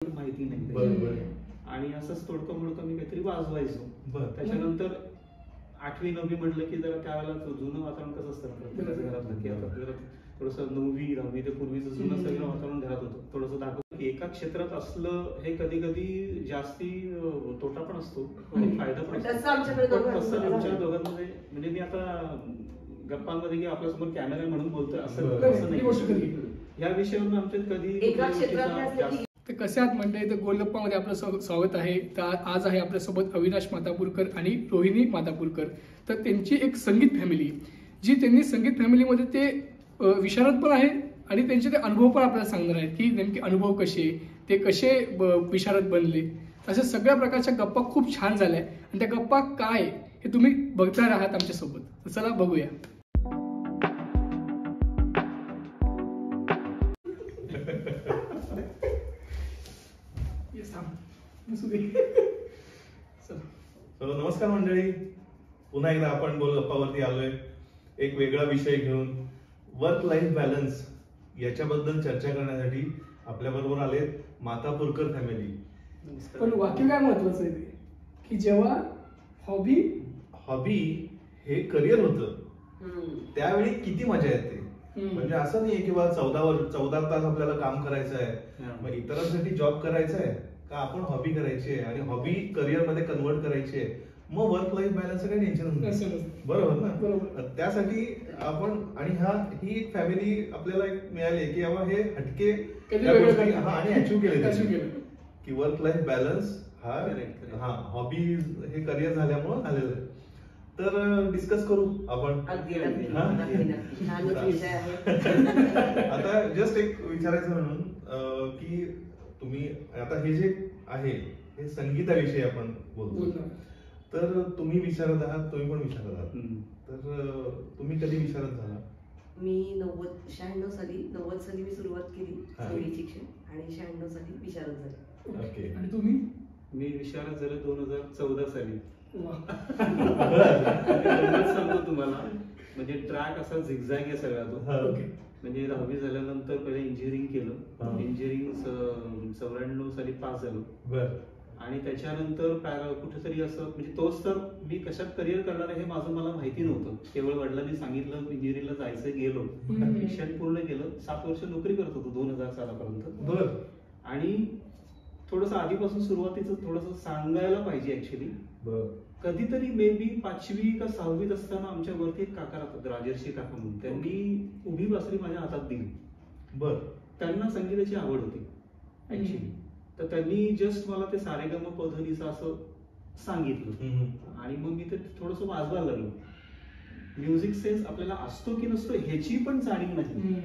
माहिती नाही. बरोबर. आणि असंच तोडकं मोडकं मी काहीतरी वाजवायचो. त्याच्यानंतर 8वी 9वी म्हटलं की जरा त्यावेळेला जुनं वातावरण कसं असतं प्रत्येकाच्या घरातलं, की आता जरा थोडंसं 9वी 10वी ते पूर्वीचं जुनं सगळं वातावरण घरात होतं. थोडंसं दाखवतं की एका क्षेत्रात असलं हे कधी कधी जास्ती तोटा पण असतो आणि फायदा पण असतो. तसं आमच्या दोघांमध्ये म्हणजे मी आता गप्पांमध्ये की आपल्यासमोर कॅमेरा म्हणून बोलतोय असं नाही. या विषयावर आमच्यात कधी तर कसे आहात मंडळी? तर गोलगप्पामध्ये आपलं स्वागत आहे. तर आज आहे आपल्यासोबत अविनाश मातापूरकर आणि रोहिणी मातापूरकर. तर त्यांची एक संगीत फॅमिली, जी त्यांनी संगीत फॅमिलीमध्ये ते विशारद पण आहे आणि त्यांचे ते अनुभव पण आपल्याला सांगणार आहेत की नेमके अनुभव कसे, ते कसे विशारद बनले. अशा सगळ्या प्रकारच्या गप्पा खूप छान झाल्या आणि त्या गप्पा काय हे तुम्ही बघणार आहात आमच्यासोबत. तर चला बघूया. नमस्कार मंडळी, पुन्हा एकदा आपण गोलगप्पावरती आलोय एक वेगळा विषय घेऊन. वर्क लाईफ बॅलन्स याच्याबद्दल चर्चा करण्यासाठी आपल्या बरोबर आले मातापूरकर फॅमिली. पण वाक्य काय महत्वाचं आहे की जेव्हा हॉबी हे करिअर होतं त्यावेळी किती मजा येते. म्हणजे असं नाहीये की बा 14 तास आपल्याला काम करायचं आहे, मग इतरांसाठी जॉब करायचा आहे का आपण हॉबी करायची आहे आणि हॉबी करिअर मध्ये कन्वर्ट करायची आहे. मग वर्क लाईफ बॅलन्स काही टेन्शन नाही, बरोबर ना. त्यासाठी आपण आणि ही एक फॅमिली आपल्याला मिळाली की बाबा हे हटके आणि अचीव्ह केले की वर्क लाईफ बॅलन्स हा हॉबी हे करिअर झाल्यामुळे आलेलं आहे. तर डिस्कस करू आपण. आता जस्ट एक विचारायचं म्हणून की तुम्ही आता हे जे आहे हे संगीताविषयी आपण बोलतो. तर तुम्ही विशारद आहात, तुम्ही पण विशारद आहात. तर तुम्ही कधी विशारद झाला? मी 96 साली मी सुरुवात केली संगीत शिक्षण आणि 96 साली विशारद झाले. ओके. आणि तुम्ही? मी विशारद झाले 2014 साली. सांगतो तुम्हाला, म्हणजे ट्रॅक असा झिगझॅग आहे सगळा तो. म्हणजे 10वी झाल्यानंतर पहिले इंजिनिअरिंग केलं. इंजिनिअरिंग 94 साली पास झालो. आणि त्याच्यानंतर कुठेतरी असं म्हणजे तोच तर मी कशात करिअर करणार आहे हे माझं मला माहिती नव्हतं. केवळ वडिलांनी सांगितलं इंजिनिअरिंगला जायचं, गेलो, शिक्षण पूर्ण केलं. 7 वर्ष नोकरी करत होतो 2000 सालापर्यंत. आणि थोडस आधीपासून सुरुवातीचं थोडस सांगायला पाहिजे ऍक्च्युली. कधीतरी मे बी 5वी का 6वीत असताना आमच्या वरती एक काका राहतात, राजर्षी काका म्हणून. त्यांनी उभी बासरी माझ्या हातात दिली. त्यांना संगीताची आवड होती ऍक्च्युली. तर त्यांनी जस्ट मला ते सारेगमपधनीचं असं सांगितलं आणि मग मी ते थोडस वाजवायला लागलो. म्युझिक सेन्स आपल्याला असतो की नसतो ह्याची पण जाणीव नाही,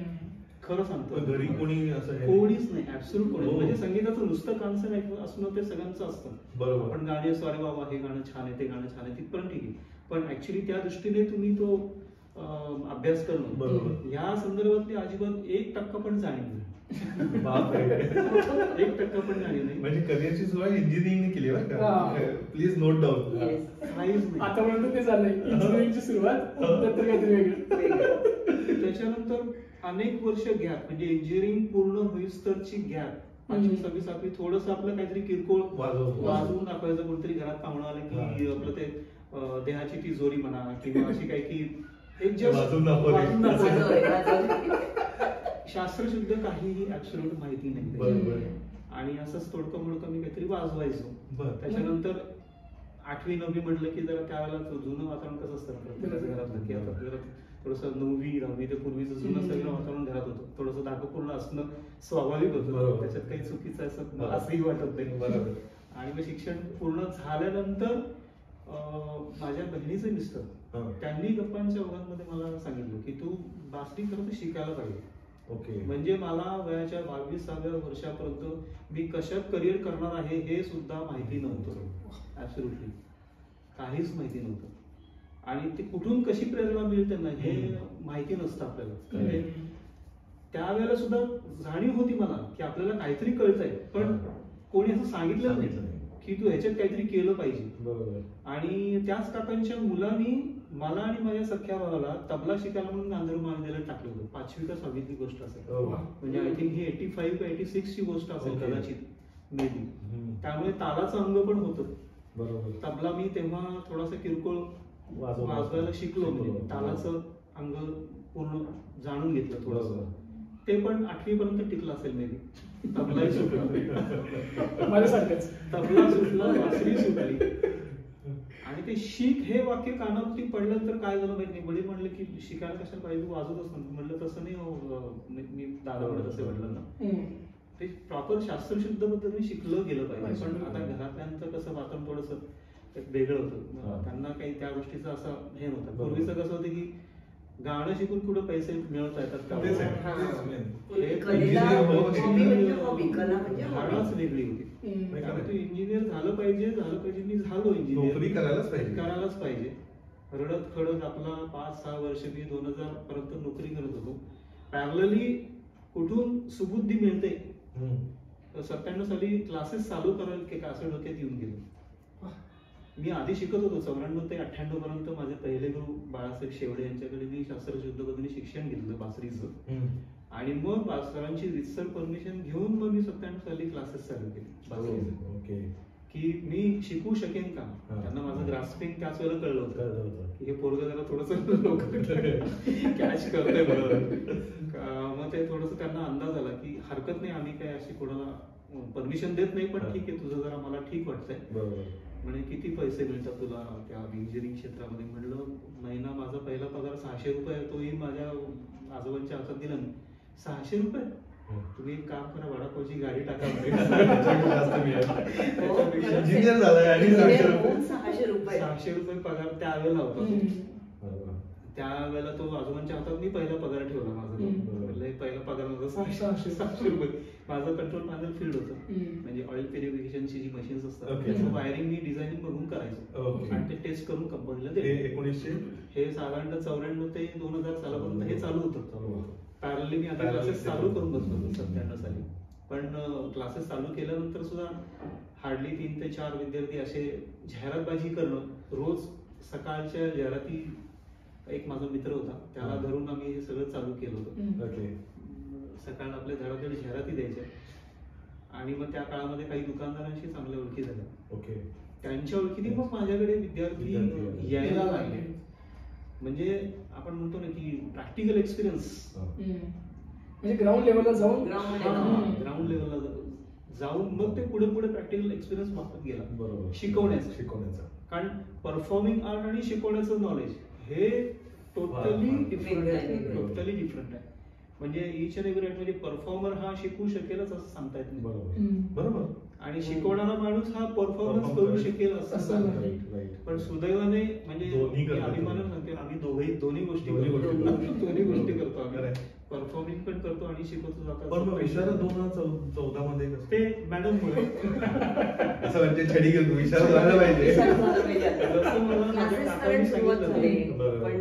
खरं सांगतो. घरी कोणी असं कोणीच नाही, ऍब्सोल्यूट कोणी. म्हणजे संगीताचं नुसतं कान्सर्ट असणं ते सगळ्यांचं असतं. बरोबर. पण गाणी असतो, अरे बाबा हे गाणं छान आहे, ते गाणं छान आहे, तिथपर्यंत ठीक आहे. पण ऍक्च्युली त्या दृष्टीने तुम्ही तो अभ्यास करणं या संदर्भातली अजिबात 1% पण जाणीव नाही. 1% पण जाणीव नाही. म्हणजे करिअरची सुरुवात इंजिनिअरिंगने केली बरं का, प्लीज नोट डाऊन. आतापर्यंत ते झालंय इंजिनिअरिंगची सुरुवात, नंतर काहीतरी वेगळं. त्याच्यानंतर अनेक वर्ष गॅप, म्हणजे इंजिनिअरिंग पूर्ण होईस्तरची गॅप. 5वी 6वी 7वी थोडस आपलं काहीतरी किरकोळ वाजवून दाखवायचं. कोणतरी घरात पाहुणं आलं की आपलं ते देहाची तिजोरी म्हणा किंवा अशी काही की एक शास्त्रशुद्ध काहीही ऍब्सोल्यूट माहिती नाही. आणि असंच तोडकं मोडकं मी काहीतरी वाजवायचो. त्याच्यानंतर 8वी 9वी म्हटलं की जरा त्यावेळेला जुनं वातावरण कसं असतं प्रत्येकाच्या घरातलं, की आता जरा थोडंसं 9वी 10वी ते पूर्वीचं जुनं सगळं वातावरण घरात होतं. थोडंसं दाखवपूर्ण असणं स्वाभाविक होतं, त्याच्यात काही चुकीचं असं असंही वाटत नाही. आणि मग शिक्षण पूर्ण झाल्यानंतर माझ्या बहिणीचे मिस्टर त्यांनी गप्पांच्या ओघांमध्ये मला सांगितलं की तू बासरी खरं तर शिकायला पाहिजे. ओके. म्हणजे मला वयाच्या 22व्या वर्षापर्यंत मी कशात करिअर करणार आहे हे सुद्धा माहिती नव्हतं. ऍब्सोल्युटली काहीच माहिती नव्हतं. आणि ते कुठून कशी प्रेरणा मिळते ना हे माहिती नसतं आपल्याला. त्यावेळेला सुद्धा जाणीव होती मला की आपल्याला काहीतरी कळतंय, पण कोणी असं सांगितलं नाही की तू ह्याच्यात काहीतरी केलं पाहिजे. आणि त्याच काकांच्या मुलांनी मला आणि माझ्या सख्या भावाला तबला शिकायला म्हणून गांधर्व महाविद्यालयात टाकलं होतं. 5वी का 6वीतली गोष्ट असेल. म्हणजे आय थिंक ही 85 का 86 ची गोष्ट असेल कदाचित. May be. त्यामुळे तालाचं अंग पण होतं. बरोबर. तबला मी तेव्हा थोडासा किरकोळ वाजवायला शिकलो, म्हणजे तालाचं अंग पूर्ण जाणून घेतलं थोडंसं. ते पण 8वी पर्यंत टिकलं असेल मे बी. तबलाही सुटला, माझ्यासारखंच तबला सुटला, बासरी सुटली. आणि ते शिक हे वाक्य कानावरती पडल्यानंतर काय झालं माहिती नाही. वडील म्हणले की शिकायला कशाला पाहिजे, तू वाजवतच नाही. म्हणलं तसं नाही हो, मी दादा म्हणत असे वडिलांना. ते प्रॉपर शास्त्रशुद्ध पद्धतीने शिकलं गेलं पाहिजे. पण आता घरातल्यांचं कसं वातावरण थोडंसं वेगळं होतं. त्यांना काही त्या गोष्टीचं असं हे नव्हतं. पूर्वीचं कसं होतं की गाणं शिकून कुठे पैसे मिळवता येतात का, धारणाच वेगळी होती. तू इंजिनियर झालं पाहिजे, मी झालो इंजिनियर, करायलाच पाहिजे. रडत खडत आपला 5-6 वर्ष मी 2000 पर्यंत नोकरी करत होतो. पॅरलली कुठून सुबुद्धी मिळते. 97 साली क्लासेस चालू करायला का असं डोक्यात येऊन गेलं. मी आधी शिकत होतो 94 ते 98 पर्यंत. माझे पहिले गुरु बाळासाहेब शेवडे यांच्याकडे मी शास्त्रशुद्ध पद्धतीने शिक्षण घेतलं बासरीचं. आणि मग सरांची रिसर्च परमिशन घेऊन मग मी 97 साली क्लासेस चालू केले बासरीचे. की मी शिकू शकेन का. त्यांना माझं ग्रास्पिंग त्याच वेळेला कळलं होतं की हे पोरगं जरा थोडंसं कॅच करतंय बरोबर. मग ते थोडंसं त्यांना अंदाज आला की हरकत नाही, आम्ही काय अशी कोणाला परमिशन देत नाही, पण ठीक आहे तुझं जरा मला ठीक वाटतंय. म्हणजे किती पैसे मिळतात तुला त्या इंजिनिअरिंग क्षेत्रामध्ये. म्हणलं महिना माझा पहिला पगार 600 रुपये, तोही माझ्या आजोबांच्या हातात दिला नाही. 600 रुपये, तुम्ही एक काम करा, वडापावची गाडी टाका. 600 रुपये पगार त्यावेळेला होता. त्यावेळेला तो आजोबांच्या हातात मी पहिला पगार ठेवला माझा. पहिला पगार माझा 600 रुपये. माझं कंट्रोल पॅनल फील्ड होतं, म्हणजे ऑइल प्युरिफिकेशनची जी मशीन्स असतात त्याचं वायरिंग मी डिझायनिंग बघून करायचो आणि ते टेस्ट करून कंपनीला द्यायचो. हे साधारणतः 94 ते 2000 सालापर्यंत हे चालू होतं. पॅरलली मी आता क्लासेस चालू करून बसलो 97 साली. पण क्लासेस चालू केल्यानंतर सुद्धा हार्डली 3 ते 4 विद्यार्थी असे जाहिरातबाजी करणं. रोज सकाळच्या जाहिराती, एक माझा मित्र होता त्याला धरून आम्ही हे सगळं चालू केलं होतं. सकाळ आपल्या धडाधड जाहिराती द्यायच्या. आणि मग त्या काळामध्ये काही दुकानदारांशी चांगल्या ओळखी झाल्या. त्यांच्या ओळखीने मग माझ्याकडे विद्यार्थी यायला लागले. म्हणजे आपण म्हणतो ना की प्रॅक्टिकल एक्सपिरियन्स, म्हणजे ग्राउंड लेवलला जाऊन मग ते पुढे पुढे प्रॅक्टिकल एक्सपिरियन्स वापरत गेला शिकवण्याचा. कारण परफॉर्मिंग आर्ट आणि शिकवण्याचं नॉलेज हे टोटली डिफरंट आहे. म्हणजे इच अँड एव्हरी म्हणजे परफॉर्मर हा शिकू शकेलच असं सांगता येत नाही. बरोबर. आणि शिकवणारा माणूस हा परफॉर्मन्स करू शकेल असं सांगता. पण सुदैवाने म्हणजे अभिमानाने सांगते, आम्ही दोन्ही गोष्टी करतो. आम्ही परफॉर्मिंग पण करतो आणि शिकवतो जातो. पण विशारद 2014 मध्ये ते मॅडम मुळे असं म्हणजे छडी घेऊन विशारद झालं पाहिजे. जसं मला माझ्या काकांनी सांगितलं, पण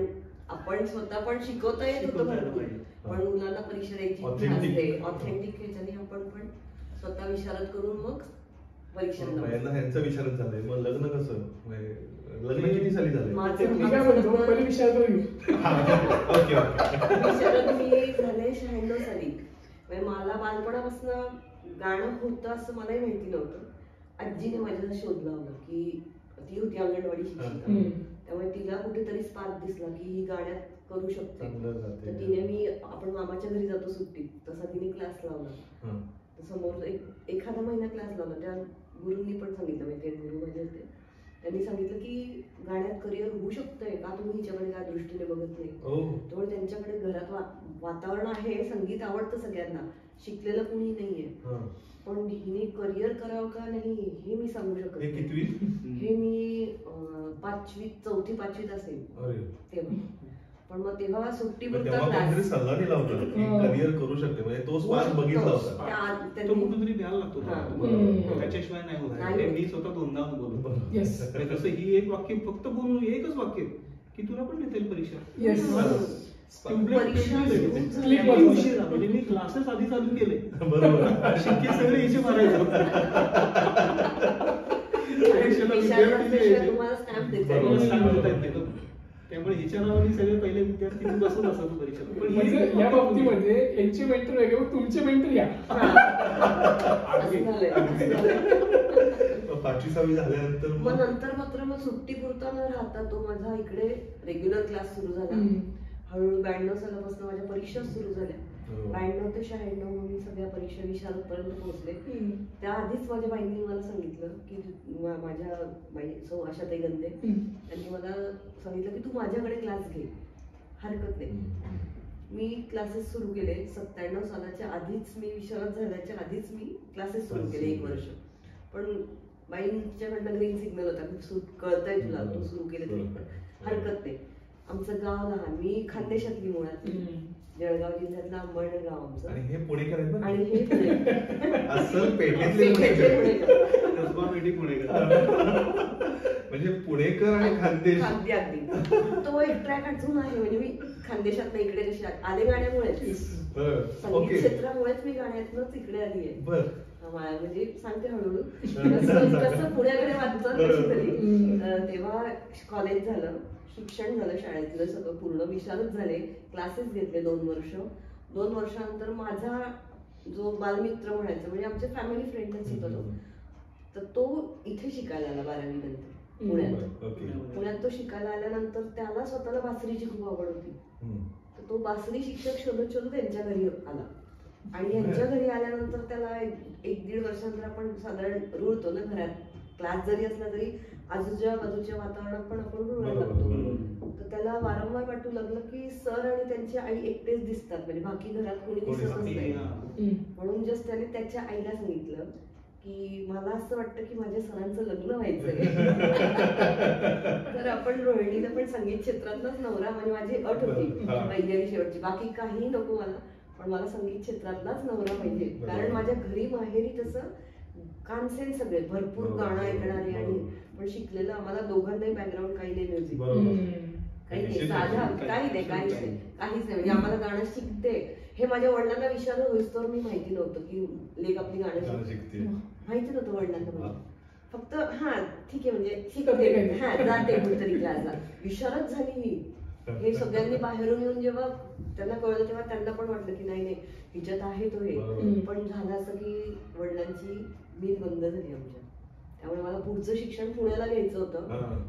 आपण स्वतः पण शिकवता येत होतं भरपूर. पण मुलांना परीक्षा द्यायची ऑथेंटिक ह्याच्याने आपण पण स्वतः विशारद करून मग परीक्षा ह्यांचं विशारद झालंय. मग लग्न कसं, लग्न किती साली झालंय? विशारद मी झाले 96 साली. मला बालपणापासून गाणं होतं असं मलाही माहिती नव्हतं. आजीने माझ्याला शोध लावला की ती होती अंगणवाडी शिक्षिका, त्यामुळे तिला कुठेतरी स्पार्क दिसला की ही गाण्यात करू शकते. तर तिने आपण मामाच्या घरी जातो सुट्टीत, तसा तिने क्लास लावला. समोर एखादा महिना क्लास लावला. त्या गुरुंनी पण सांगितलं, माहिती गुरु माझे होते, त्यांनी सांगितलं की गाण्यात करिअर होऊ शकतंय का, तुम्ही हिच्याकडे काय दृष्टीने बघत नाही. त्यामुळे त्यांच्याकडे घरात वातावरण आहे, संगीत आवडतं सगळ्यांना, शिकलेलं कुणी नाहीये. पण हिने करिअर करावं का नाही हे मी सांगू शकत नाही. हे मी 4थी-5वीत असेल तेव्हा. पण मग तेव्हा सुट्टी सल्ला दिला होता की करिअर करू शकते, म्हणजे तो स्पार्क बघितला होता. तो कुठेतरी द्यायला लागतो त्याच्याशिवाय नाही होत. मी स्वतः 2दा बोलतो. तसं ही एक वाक्य फक्त बोलून एकच वाक्य की तुला पण देतील परीक्षा. म्हणजे मी क्लासेस आधी चालू केले, बरोबर, शिक्के सगळे इथे मारायचे. त्यामुळे हिच्या नावाने सगळे पहिले विद्यार्थी बसून असतात परीक्षेला. पण म्हणजे या बाबतीमध्ये यांचे मेंटर वेगळे व तुमचे मेंटर या. असं झालंय. 5वी-6वी झाल्यानंतर मग नंतर मात्र मग सुट्टी पुरता न राहता तो माझा इकडे रेग्युलर क्लास सुरू झाला. हळूहळू 92 सालापासून माझ्या परीक्षा सुरू झाल्या. 92 ते 96 मी सगळ्या परीक्षा विशारदपर्यंत पोहोचले. त्याआधीच माझ्या बाईंनी मला सांगितलं की माझ्या बाई आशाताई गंदे त्यांनी मला सांगितलं की तू माझ्याकडे क्लास घे, हरकत नाही. मी क्लासेस सुरू केले 97 सालाच्या आधीच. मी विशारद झाल्याच्या आधीच मी क्लासेस सुरू केले 1 वर्ष. पण बाईंच्याकडनं ग्रीन सिग्नल होता, कळतंय तुला, तू सुरू केले तरी पण हरकत नाही. आमचं गाव लहान, मी खानदेशातली मुळात, जळगाव जिल्ह्यातलं अंबळनेर गाव आमचं. आणि हे पुणेकर आहेत ना? आणि हे पुणे असं पेठेतले कसबा पेठी पुणेकर. म्हणजे पुणेकर आणि खानदेश. अगदी तो एक ट्रॅक अजून आहे. म्हणजे मी खानदेशात इकडे कशी आले गाण्यामुळेच, संगीत क्षेत्रामुळेच मी गाण्यातनंच इकडे आली आहे. बर. म्हणजे सांगते हळूहळू कसं पुण्याकडे वाटतं कशी तरी. तेव्हा कॉलेज झालं, शिक्षण झालं, शाळेतलं सगळं पूर्ण विशारद झाले, क्लासेस घेतले 2 वर्ष. 2 वर्षानंतर माझा जो बालमित्र म्हणायचा, म्हणजे आमच्या फॅमिली फ्रेंडच होता तो, तर तो इथे शिकायला आला 12वी नंतर पुण्यात. पुण्यात तो शिकायला आल्यानंतर त्याला स्वतःला बासरीची खूप आवड होती. तर तो बासरी शिक्षक शोधत शोधत यांच्या घरी आला. आणि यांच्या घरी आल्यानंतर त्याला 1-1.5 वर्षानंतर आपण साधारण रुळतो ना घरात. क्लास जरी असला तरी आजूच्या बाजूच्या वातावरणात पण आपण रुळायला लागतो. तर त्याला वारंवार वाटू लागलं की सर आणि त्यांची आई एकटेच दिसतात, म्हणजे बाकी घरात कोणी दिसतच नाही. म्हणून जस्ट त्याने त्याच्या आईला सांगितलं की मला असं वाटतं की माझ्या सरांचं लग्न व्हायचंय. तर आपण रोहिणीला पण संगीत क्षेत्रातलाच नवरा, म्हणजे माझी अट होती पहिली शेवटची, बाकी काही नको मला, पण मला संगीत क्षेत्रातलाच नवरा पाहिजे. कारण माझ्या घरी माहेरी तसं कानसेन सगळे भरपूर गाणं ऐकणारे आणि पण शिकलेलं, आम्हाला दोघांनाही बॅकग्राऊंड काही नाही, म्युझिक काही नाही, साधा काही नाही, काहीच नाही. म्हणजे आम्हाला गाणं शिकते हे माझ्या वडिलांना विचारलं होईस्तोवर मी माहिती नव्हतं की लेक आपली गाणं शिकते, माहिती नव्हतं वडिलांना. फक्त हा ठीक आहे म्हणजे शिकते, हा जाते कुठेतरी क्लासला. विशारद झाली ही, हे सगळ्यांनी बाहेरून येऊन जेव्हा त्यांना कळलं तेव्हा त्यांना पण वाटलं की नाही हिच्यात आहे तो हे. पण झालं असं की वडिलांची मिल बंद झाली आमच्या, त्यामुळे मला पुढचं शिक्षण पुण्याला घ्यायचं होतं.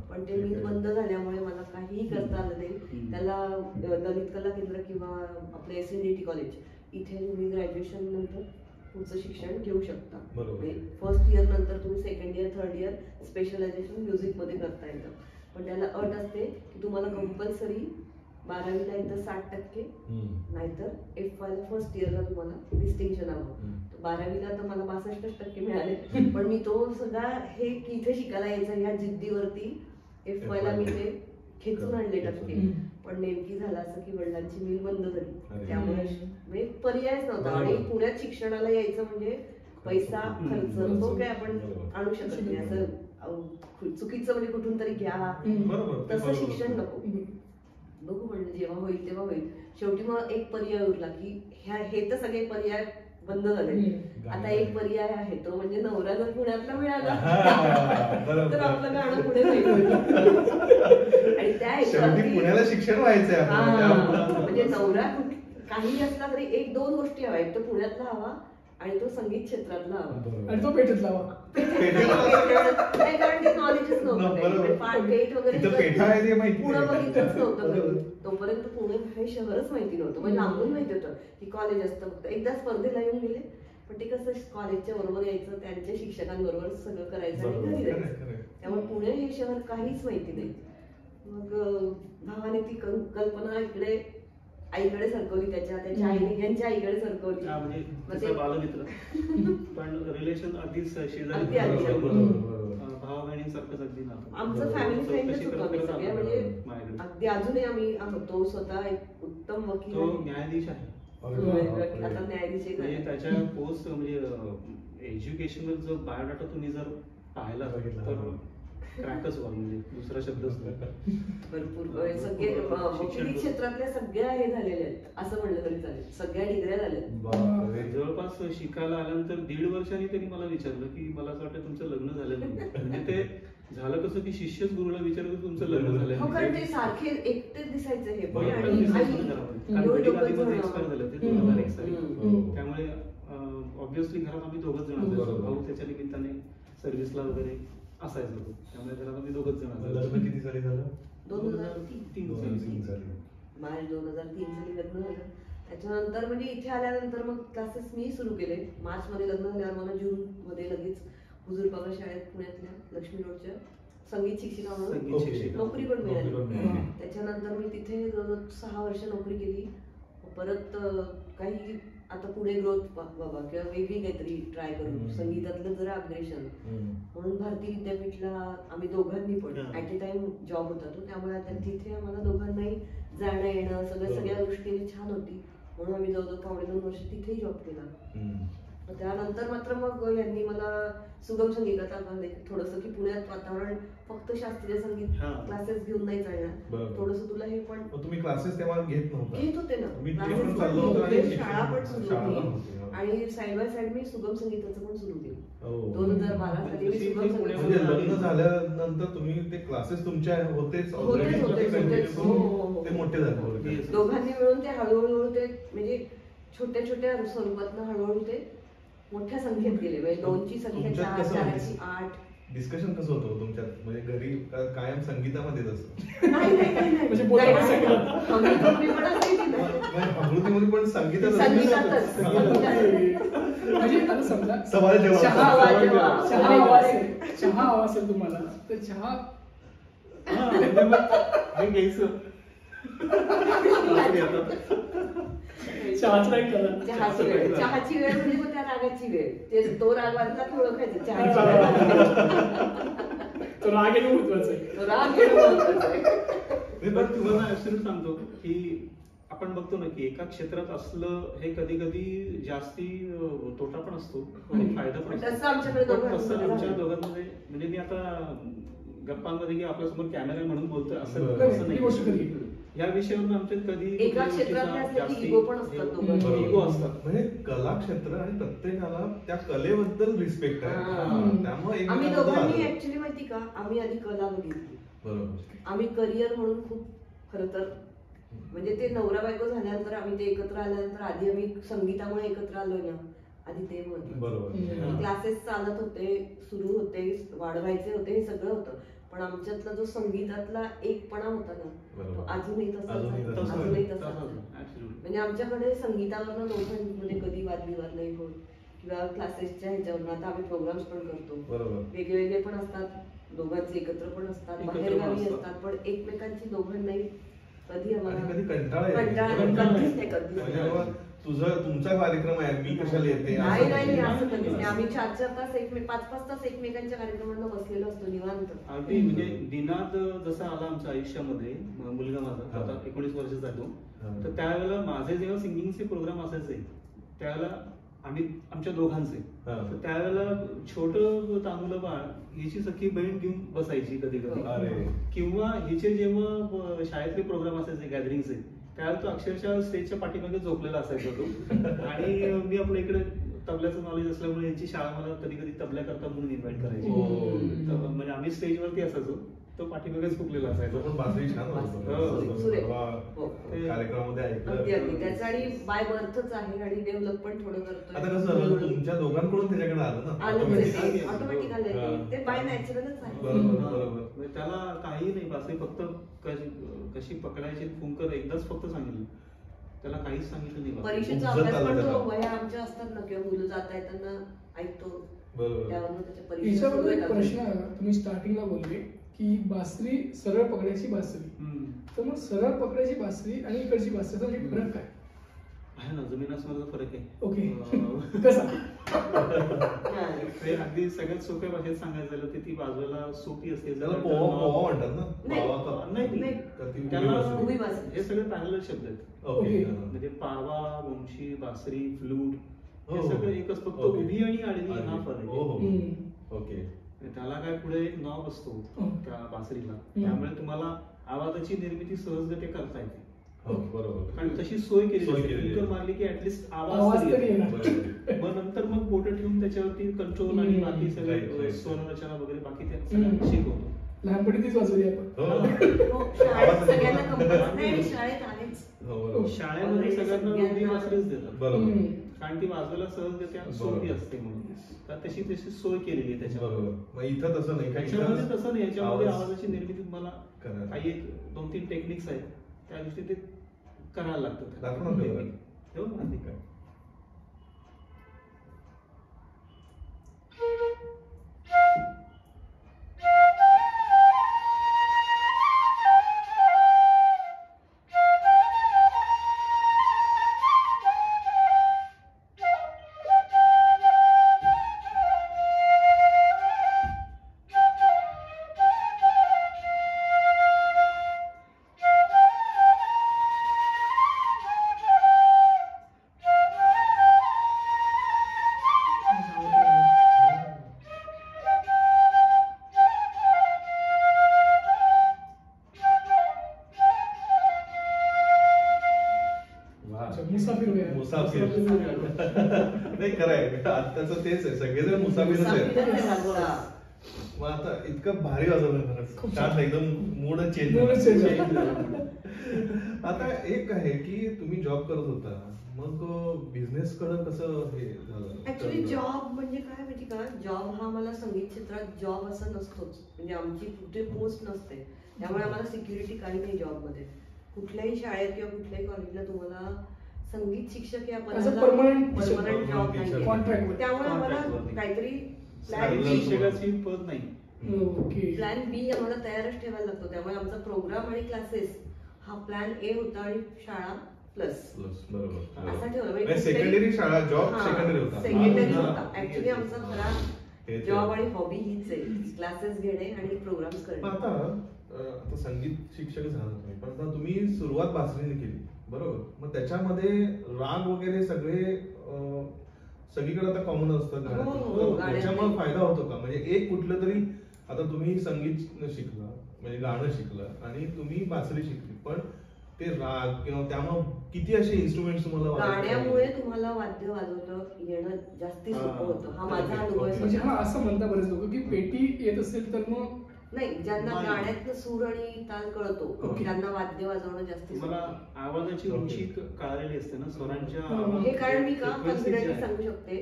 पण ते मिल बंद झाल्यामुळे मला काहीही करता आलं नाही. त्याला ललित कला केंद्र किंवा आपलं SNDT कॉलेज इथे तुम्ही ग्रॅज्युएशन नंतर पुढचं शिक्षण घेऊ शकता. फर्स्ट इयर नंतर तुम्ही 2nd year 3rd year specialisation music मध्ये करता येतं. पण त्याला अट असते की तुम्हाला कंपल्सरी 12वीला एकदा 60%, नाहीतर FY ला फर्स्ट इयरला तुम्हाला डिस्टिंक्शन हवं. 12वीला तर मला 62% मिळाले. पण मी तो सगळा हे की इथे शिकायला यायचं ह्या जिद्दीवरती FY ला मी ते खेचून आणले टक्के. पण नेमकी झालं असं की वडिलांची मिल बंद झाली, त्यामुळे म्हणजे पर्यायच नव्हता. आणि पुण्यात शिक्षणाला यायचं म्हणजे पैसा खर्च तो काय आपण आणू शकत नाही. असं चुकीचं म्हणजे कुठून तरी घ्या तसं शिक्षण नको. बघू म्हणलं जेव्हा होईल तेव्हा होईल. शेवटी मग एक पर्याय उरला की हे तर सगळे पर्याय बंद झाले, आता एक पर्याय आहे तो म्हणजे नवरा जर पुण्यातला मिळाला तर आपलं गाणं पुढे जाईल. आणि त्या पुण्याला शिक्षण व्हायचंय म्हणजे नवरा काही असला तरी 1-2 गोष्टी हव्या. एक तर पुण्यातला हवा आणि तो संगीत क्षेत्रातला हवा आणि तो पेठेतला हवा. कारण ते नॉलेजच नव्हतं, पाठ पेठ वगैरे पुणे बघितलंच नव्हतं. तोपर्यंत पुणे हे शहरच माहिती नव्हतं. म्हणजे लांबून माहिती होतं की कॉलेज असतं. फक्त एकदा स्पर्धेला येऊन गेले, पण ते कसं कॉलेजच्या बरोबर यायचं, त्यांच्या शिक्षकांबरोबर सगळं करायचं आणि घरी जायचं. त्यामुळे पुणे हे शहर काहीच माहिती नाही. मग भावाने ती कल्पना इकडे आईकडे सरकवली, त्याच्या आईने यांच्या आईकडे सरकवली. म्हणजे बालमित्र पण रिलेशन अगदीच शेजारी भावा बहिणींसारखंच अगदी नातं. आमचं फॅमिली फ्रेंडच होतो आम्ही सगळे. म्हणजे अगदी अजूनही आम्ही आहोत. तो स्वतः एक उत्तम वकील, तो न्यायाधीश आहे. आता न्यायाधीश म्हणजे त्याच्या पोस्ट म्हणजे एज्युकेशनल जो बायोडाटा तुम्ही जर पाहायला तर क्रॅकच व्हाल, म्हणजे दुसरा शब्दच नाही. भरपूर सगळे औद्योगिक क्षेत्रातल्या सगळ्या हे झालेल्या आहेत असं म्हणलं तरी चालेल, सगळ्या डिग्र्या झाल्या. जवळपास शिकायला आल्यानंतर 1.5 वर्षांनी त्यांनी मला विचारलं की मला असं वाटतं तुमचं लग्न झालेलं नाही. म्हणजे ते झालं कसं की शिष्यच गुरुला विचारलं तुमचं लग्न झालं. हो, कारण ते सारखे एकटेच दिसायचे हे पण, कारण आणि एक्सपायर झालं ते 2001 साली. त्यामुळे ऑब्व्हियसली घरात आम्ही दोघच जण असायचो. भाऊ त्याच्या निमित्ताने सर्व्हिसला वगैरे असायचो, त्यामुळे घरात आम्ही दोघच जण असायचो. लग्न किती साली झालं? 2003 साली. मार्च 2003 साली लग्न झालं. त्याच्यानंतर म्हणजे इथे आल्यानंतर मग क्लासेस मी सुरू केले. मार्च मध्ये लग्न झाल्यावर मला जून मध्ये लगेच हुजूर पगार शाळेत पुण्यातल्या लक्ष्मी रोडच्या संगीत शिक्षिका म्हणून नोकरी पण मिळाली. त्याच्यानंतर मी तिथे 6 वर्ष नोकरी केली. परत काही आता पुढे ग्रोथ बाबा किंवा वेगळी काहीतरी ट्राय करू, संगीतातलं जरा अग्रेशन म्हणून भारती विद्यापीठला आम्ही दोघांनी पण ऍट ए टाइम जॉब होता तो, त्यामुळे आता तिथे आम्हाला दोघांनाही जाणं येणं सगळ्या गोष्टी छान होती, म्हणून आम्ही जवळजवळ 2.5 वर्ष तिथेही जॉब केला. त्यानंतर मात्र मग यांनी मला सुगम संगीताचा थोडस की पुण्यात वातावरण फक्त शास्त्रीय संगीत क्लासेस घेऊन नाही चालणार, थोडस तुला हे पण. तुम्ही क्लासेस तेव्हा घेत नव्हता? घेत होते ना, शाळा पण सुरू होती आणि साइड बाय साइड मी सुगम संगीताचं पण सुरू केलं. 2012 साली मी सुगम संगीत. म्हणजे लग्न झाल्यानंतर तुम्ही ते क्लासेस तुमच्या होतेच ते मोठे झाले दोघांनी मिळून ते हळूहळू ते म्हणजे छोट्या छोट्या स्वरूपात हळूहळू ते मोठ्या संख्येत गेले. म्हणजे 2ची संख्या 4, 4ची 8. डिस्कशन कसं होतं तुमच्यात, म्हणजे घरी कायम संगीतामध्येच असं? म्हणजे अमृतीमध्ये पण संगीतच म्हणजे आता समजा सवाल चहा हवा असेल तुम्हाला तर चहा घ्यायचं. चहाची वेळ म्हणजे मग त्या रागाची वेळ, तो राग वाजला की ओळखायचं चहाची तो राग येणं महत्वाचं आहे. तो राग येणं महत्वाचं आहे. पण तुम्हाला ऍक्च्युअली सांगतो की आपण बघतो ना की एका क्षेत्रात असलं हे कधी कधी जास्ती तोटा पण असतो आणि फायदा पण असतो. तसं आमच्या दोघांमध्ये म्हणजे मी आता गप्पांमध्ये की आपल्या समोर कॅमेरा म्हणून बोलतोय असं नाही. या विषयावर आमच्यात कधी एका क्षेत्रात इगो पण असतात, इगो असतात. म्हणजे कला क्षेत्र आणि प्रत्येकाला त्या कलेबद्दल रिस्पेक्ट आहे, त्यामुळे आम्ही दोघांनी ऍक्च्युअली माहिती का, आम्ही आधी कला बघितली. बरोबर. आम्ही करिअर म्हणून खूप खरं तर म्हणजे ते नवरा बायको झाल्यानंतर आम्ही ते एकत्र आल्यानंतर आधी आम्ही संगीतामुळे एकत्र आलोय ना, आधी ते बरोबर. क्लासेस चालत होते, सुरू होते, वाढवायचे होते, हे सगळं होतं. पण आमच्यातला जो संगीतातला एकपणा होता ना, तो अजूनही तसा. म्हणजे आमच्याकडे संगीतावरनं दोघांमध्ये कधी वादविवाद नाही होत किंवा क्लासेसच्या ह्याच्यावर. आता आम्ही प्रोग्राम्स पण करतो, वेगवेगळे पण असतात, दोघांचे एकत्र पण असतात, बाहेरगावी असतात, पण एकमेकांची दोघांनाही कधी आम्हाला कधी कंटाळा कधीच नाही, कधीच नाही. तुमचा कार्यक्रम आहे, मी कशाला येते? नाही, असं कधीच नाही. आम्ही 4-4 तास 5-5 तास एकमेकांच्या कार्यक्रमांना बसलेलो असतो निवांत. अगदी म्हणजे दिनात जसा आला आमच्या आयुष्यामध्ये मुलगा माझा आता 19 वर्ष झालो, तर त्यावेळेला माझे जेव्हा सिंगिंगचे प्रोग्राम असायचे त्यावेळेला आम्ही आमच्या दोघांचे, तर त्यावेळेला छोटं तांदूळ बाळ हिची सखी बहीण घेऊन बसायची कधी कधी, किंवा हिचे जेव्हा शाळेतले प्रोग्राम असायचे गॅदरिंगचे त्यावेळेला तो अक्षरशः स्टेजच्या पाठीमागे झोपलेला असायचा तो. आणि मी आपल्या इकडे तबल्याचं नॉलेज असल्यामुळे यांची शाळा मला कधी कधी तबल्या करता म्हणून इन्व्हाइट करायची. म्हणजे आम्ही स्टेजवरती असायचो, तो पाठीमागे झोपलेला असायचा. पण बासरी छान कार्यक्रमामध्ये ऐकलं. त्याचं आणि बाय बर्थच आहे आणि डेव्हलप पण थोडं करतोय. आता कसं झालं, तुमच्या दोघांकडून त्याच्याकडे आलं ना, ऑटोमॅटिक आलं, ते बाय नॅचरलच आहे. बरोबर. त्याला काही नाही, बासरी फक्त कशी पकडायची फुंकर एकदाच फक्त सांगितलं, त्याला काहीच सांगितलं नाही. परीक्षेचा अभ्यास पण तो वह्या आमच्या असतात ना, किंवा मुलं जाता येताना ऐकतो. याच्याबद्दल एक प्रश्न आहे, तुम्ही स्टार्टिंगला बोलले की बासरी सरळ पकडायची बासरी, तर मग सरळ पकडायची बासरी आणि इकडची बासरी म्हणजे फरक काय आहे? ना जमीन आसमानाचा फरक आहे. ओके, कसा? अगदी सगळ्यात सोप्या भाषेत सांगायचं झालं ती बाजूला सोपी असते, त्याला पोवा म्हणतात ना. हे सगळे पॅरलल शब्द आहेत. म्हणजे पावा, वंशी, बासरी, फ्लूट हे सगळं एकच, फक्त उभी आणि आडवी हा फरक आहे. ओके. ह्याला काय पुढे एक नॉब असतो त्या बासरीला, त्यामुळे तुम्हाला आवाजाची निर्मिती सहजगत्या करता येते. बरोबर. कारण तशी सोय केली स्पीकर मारली की ऍटलीस्ट आवाज तरी येतो. मग नंतर मग बोटं ठेवून त्याच्यावरती कंट्रोल आणि बाकी सगळे स्वररचना वगैरे बाकी त्या सगळ्या शिकवतो. लहानपणी तीच वाजवली आपण. शाळेत सगळ्यांना कंपल्सरी आणि शाळेत आहेच. शाळेमध्ये सगळ्यांना रुंदी बासरीच देतात, बरोबर, कारण ती वाजवायला सहजगत्या सोपी असते म्हणून. तर तशी तशी सोय केलेली आहे त्याच्यावर. मग इथं तसं नाही, त्याच्यामध्ये तसं नाही. याच्यामध्ये आवाजाची निर्मिती तुम्हाला काही एक 2-3 टेक्निक्स आहेत, त्या दृष्टी ते करायला लागतं. मुसाफिर नाही खरंय, आताच तेच आहे, सगळेजण मुसाफिरच आहेत. मग आता इतकं भारी वाजवलं, छान, एकदम मूडच चेंज. आता एक आहे की तुम्ही जॉब करत होता, मग बिझनेस कडे कसं हे झालं? ऍक्च्युली जॉब म्हणजे काय माहिती का, जॉब हा मला संगीत क्षेत्रात जॉब असं नसतोच, म्हणजे आमची कुठे पोस्ट नसते, त्यामुळे आम्हाला सिक्युरिटी काही नाही जॉबमध्ये. कुठल्याही शाळेत किंवा कुठल्याही कॉलेजला तुम्हाला संगीत शिक्षक या पदाला परमनंट जॉब नाही, त्यामुळे आम्हाला काहीतरी शिक्षकाची पद नाही, प्लॅन बी आम्हाला तयारच ठेवायला लागतो. त्यामुळे आमचा प्रोग्राम आणि क्लासेस हा प्लॅन ए होता आणि शाळा प्लस असा ठेवला. सेकंडरी शाळा, जॉब सेकंडरी होता. ऍक्च्युली आमचा खरा जॉब आणि हॉबी हीच आहे, क्लासेस घेणे आणि प्रोग्राम्स करणे. आता संगीत शिक्षक झाला तुम्ही, पण आता तुम्ही सुरुवात बासरीने केली, बरोबर? मग त्याच्यामध्ये राग वगैरे सगळे सगळीकडे आता कॉमन असतात, त्याच्यामुळे फायदा होतो का? म्हणजे एक कुठलं तरी, आता तुम्ही संगीत शिकला म्हणजे गाणं शिकलं आणि तुम्ही बासरी शिकली, पण ते राग किंवा त्यामुळे किती असे इन्स्ट्रुमेंट तुम्हाला? गाण्यामुळे तुम्हाला वाद्य वाजवता येणं जास्ती सोपं होतं, हा माझा अनुभव आहे. म्हणजे असं म्हणता बरेच लोक की पेटी येत असेल तर मग नाही, ज्यांना गाण्यातलं सूर आणि ताल कळतो त्यांना वाद्य वाजवणं जास्ती. मला आवाजाची उंची कळालेली असते ना स्वरांच्या. हे कारण मी का कॉन्फिडेंटली सांगू शकते,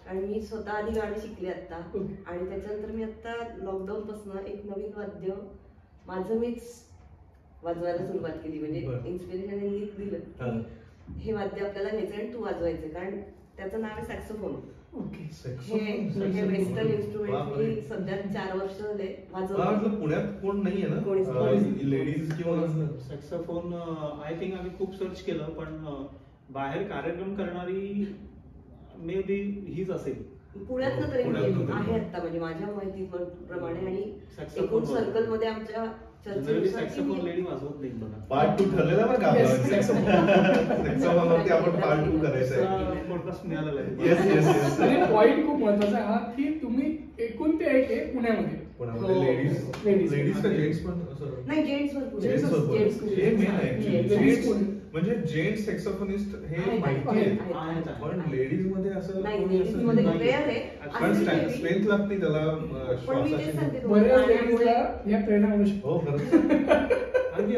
कारण मी स्वतः आधी गाणी शिकले आता, आणि त्याच्यानंतर मी आता लॉकडाऊन पासून एक नवीन वाद्य माझं मीच वाजवायला सुरुवात केली. म्हणजे इन्स्पिरेशन दिलं की हे वाद्य आपल्याला घ्यायचं आणि तू वाजवायचं, कारण त्याचं नाव आहे सॅक्सोफोन. हे वेस्टर्न इन्स्ट्रुमेंट मी सध्या 4 वर्ष झाले वाजवतो. पुण्यात कोण नाहीये ना लेडीज किंवा सॅक्सोफोन? आय थिंक आम्ही खूप सर्च केलं, पण बाहेर कार्यक्रम करणारी मे बी हीच असेल पुण्यात तरी आहे आता, म्हणजे माझ्या माहितीप्रमाणे. आणि एकूण सर्कल मध्ये आमच्या सॅक्सोफोन लेडी वाजवत नाही बघा. पार्ट 2 ठरलेला बरं का, सॅक्सोफोनवरती आपण पार्ट 2 करायचं आहे. पॉडकास्ट मिळालेला आहे. Yes yes yes. आणि पॉइंट खूप महत्त्वाचा हा की तुम्ही एकूण ते एक आहे पुण्यामध्ये. लेडीज का जेंट्स पण? नाही, जेंट्स हे मेन आहे. म्हणजे जेंट्स सॅक्सोफोनिस्ट हे माहिती आहे, पण लेडीज मध्ये असं पण स्ट्रेंथ लागते त्याला श्वासाची. बऱ्याच लेडीजला या प्रेरणा मिळू शकतो. हो खरंच. अगदी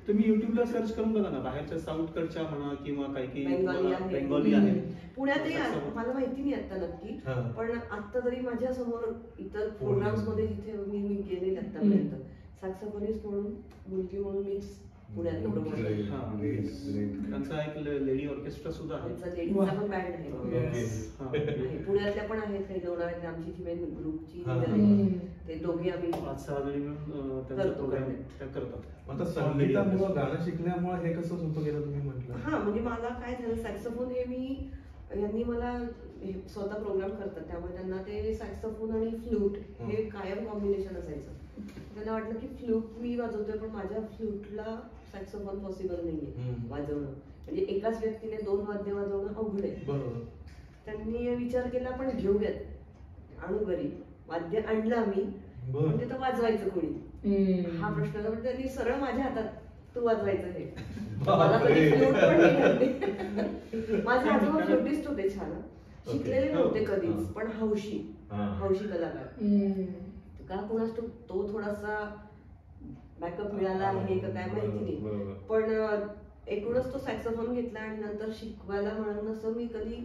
तुम्ही युट्यूबला सर्च करून बघा ना, बाहेरच्या साऊथकडच्या म्हणा किंवा काही बेंगॉली आहे. पुण्यातही मला माहिती नाही आता नक्की, पण आता तरी माझ्या समोर इतर प्रोग्राम्स मध्ये जिथे मी गेलेले आतापर्यंत सॅक्सोफोनिस्ट म्हणून मुलगी म्हणून मीच पुण्यात. त्यांचा एक लेडी ऑर्केस्ट्रा सुद्धा आहे, लेडीजचा पण बँड आहे पुण्यातल्या पण आहेत काही. लोणावळ्यातल्या आमची जी मेन ग्रुपची ते दोघे आम्ही 5-6 जणी मिळून त्यांचा प्रोग्राम करतात. आता संगीतामुळे गाणं शिकल्यामुळे हे कसं सोपं गेलं तुम्ही म्हटलं? हा, म्हणजे मला काय झालं, सॅक्सोफोन हे मी यांनी मला स्वतः प्रोग्राम करतात, त्यामुळे त्यांना ते सॅक्सोफोन आणि फ्लूट हे कायम कॉम्बिनेशन असायचं. त्यांना वाटलं की फ्लूट मी वाजवतोय, पण माझ्या फ्लूटला सॅक्सोफोन पॉसिबल नाहीये वाजवणं, म्हणजे एकाच व्यक्तीने 2 वाद्य वाजवणं अवघड आहे. त्यांनी विचार केला आपण घेऊयात, आणू घरी. वाद्य आणलं आम्ही, म्हणजे तर वाजवायचं कोणी हा प्रश्न होता. म्हणजे त्यांनी सरळ माझ्या हातात तू वाजवायचं हे. मला कधी फ्लूट पण नाही करते. माझे आजोबा फ्लुटिस्ट होते, छान शिकलेले नव्हते कधीच, पण हौशी कलाकार. का कुणास तो थोडासा बॅकअप मिळाला आहे का काय माहिती नाही, पण एकूणच तो सॅक्सोफोन घेतला आणि नंतर शिकवायला म्हणून असं मी कधी